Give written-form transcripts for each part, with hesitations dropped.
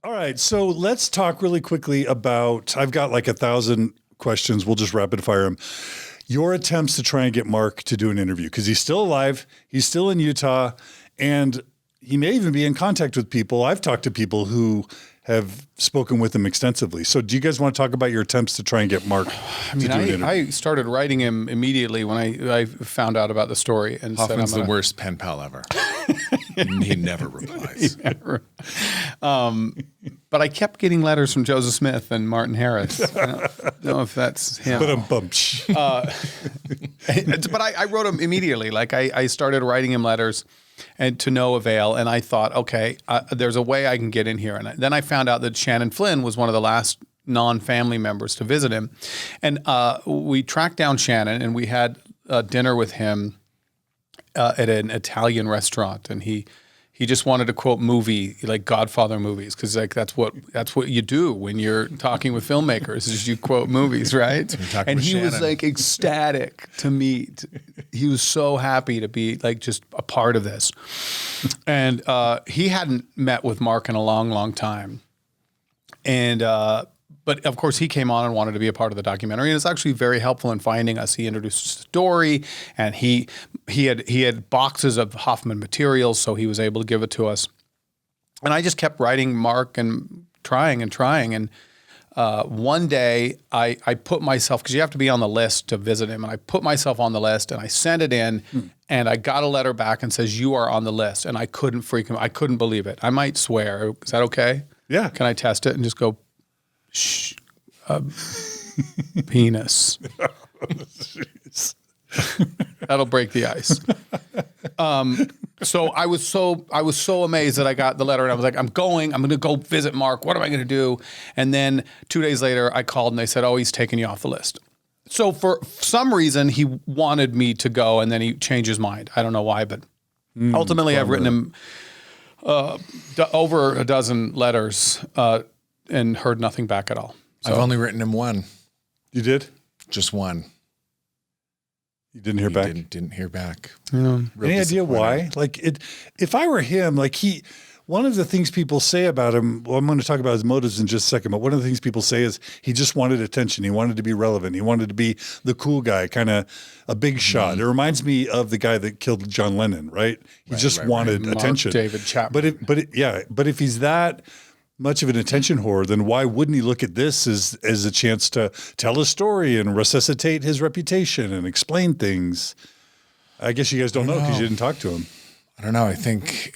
All right. So let's talk really quickly about, I've got like 1,000 questions. We'll just rapid fire them. Your attempts to try and get Mark to do an interview, because he's still alive. He's still in Utah, and he may even be in contact with people. I've talked to people who have spoken with him extensively. So do you guys want to talk about your attempts to try and get Mark to do an interview? I started writing him immediately when I found out about the story. And Hoffman's the worst pen pal ever. He never replies. But I kept getting letters from Joseph Smith and Martin Harris. I don't know if that's him. But I wrote him immediately. Like I started writing him letters and to no avail. And I thought, okay, there's a way I can get in here. And then I found out that Shannon Flynn was one of the last non-family members to visit him. And we tracked down Shannon and we had dinner with him at an Italian restaurant. And he just wanted to quote movie, like Godfather movies, because like that's what you do when you're talking with filmmakers, is you quote movies, right? And he was like ecstatic to meet. He was so happy to be like just a part of this. And he hadn't met with Mark in a long, long time. And but of course, he came on and wanted to be a part of the documentary, and it's actually very helpful in finding us. He introduced the story, and he had boxes of Hofmann materials, so he was able to give it to us. And I just kept writing Mark and trying. And one day, I put myself, because you have to be on the list to visit him, and I put myself on the list, and I sent it in, and I got a letter back and says, "You are on the list," and I couldn't freak him. I couldn't believe it. I might swear. Is that okay? Yeah. Can I test it and just go? Penis. That'll break the ice. So I was so amazed that I got the letter, and I was like, I'm going to go visit Mark. What am I going to do? And then 2 days later, I called and they said, oh, he's taking you off the list. So for some reason, he wanted me to go, and then he changed his mind. I don't know why, but ultimately, I've written him over a dozen letters and heard nothing back at all. So, I've only written him one. You did? Just one. You didn't hear back? Didn't hear back. Any idea why? Like if I were him, like one of the things people say about him, well, I'm going to talk about his motives in just a second, but one of the things people say is he just wanted attention. He wanted to be relevant. He wanted to be the cool guy, kind of a big shot. It reminds me of the guy that killed John Lennon, right? He just wanted attention. Mark David Chapman. But if he's that much of an attention whore, then why wouldn't he look at this as a chance to tell a story and resuscitate his reputation and explain things? I guess you guys don't know because you didn't talk to him. I don't know. I think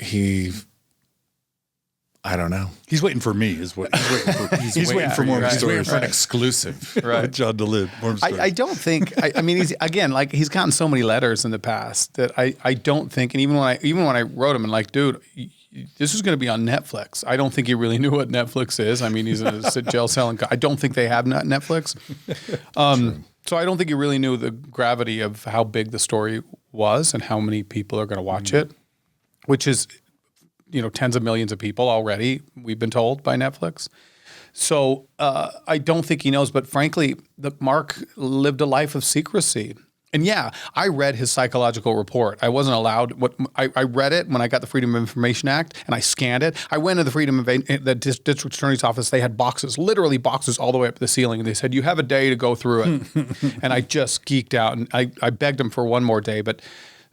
I don't know. He's waiting for me, is what he's waiting for. He's waiting for Mormon Stories. He's waiting for an exclusive. Right. John DeLid, Mormon Stories. I don't think, I mean, he's gotten so many letters in the past that I don't think, and even when I wrote him and like, dude, this is going to be on Netflix. I don't think he really knew what Netflix is. I mean, he's in a jail cell, and I don't think they have Netflix. So I don't think he really knew the gravity of how big the story was and how many people are going to watch it, which is, tens of millions of people already, we've been told by Netflix. So I don't think he knows, but frankly, Mark lived a life of secrecy. And yeah, I read his psychological report. I wasn't allowed. I read it when I got the Freedom of Information Act, and I scanned it. I went to the district attorney's office. They had boxes, literally boxes, all the way up to the ceiling. And they said, "You have a day to go through it." And I just geeked out, and I begged them for one more day, but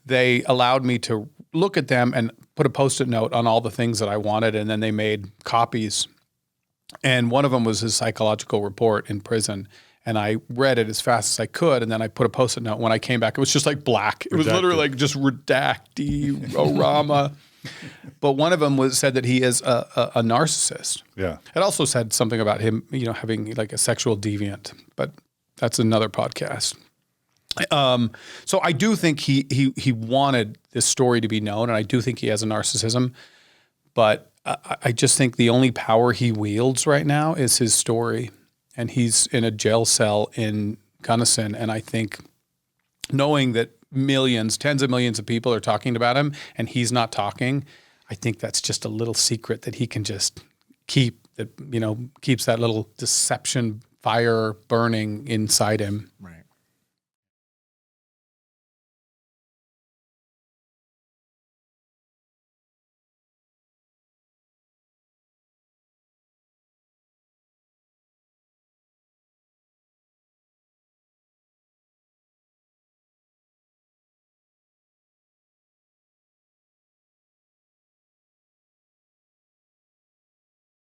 they allowed me to look at them and put a Post-it note on all the things that I wanted, and then they made copies. And one of them was his psychological report in prison. And I read it as fast as I could, and then I put a Post-it note. When I came back, it was just like black. It was literally like just redacty-orama. But one of them said that he is a narcissist. Yeah. It also said something about him, having like a sexual deviant. But that's another podcast. So I do think he wanted this story to be known, and I do think he has a narcissism. But I just think the only power he wields right now is his story. And he's in a jail cell in Gunnison. And I think knowing that tens of millions of people are talking about him and he's not talking, I think that's just a little secret that he can just keep, that keeps that little deception fire burning inside him. Right.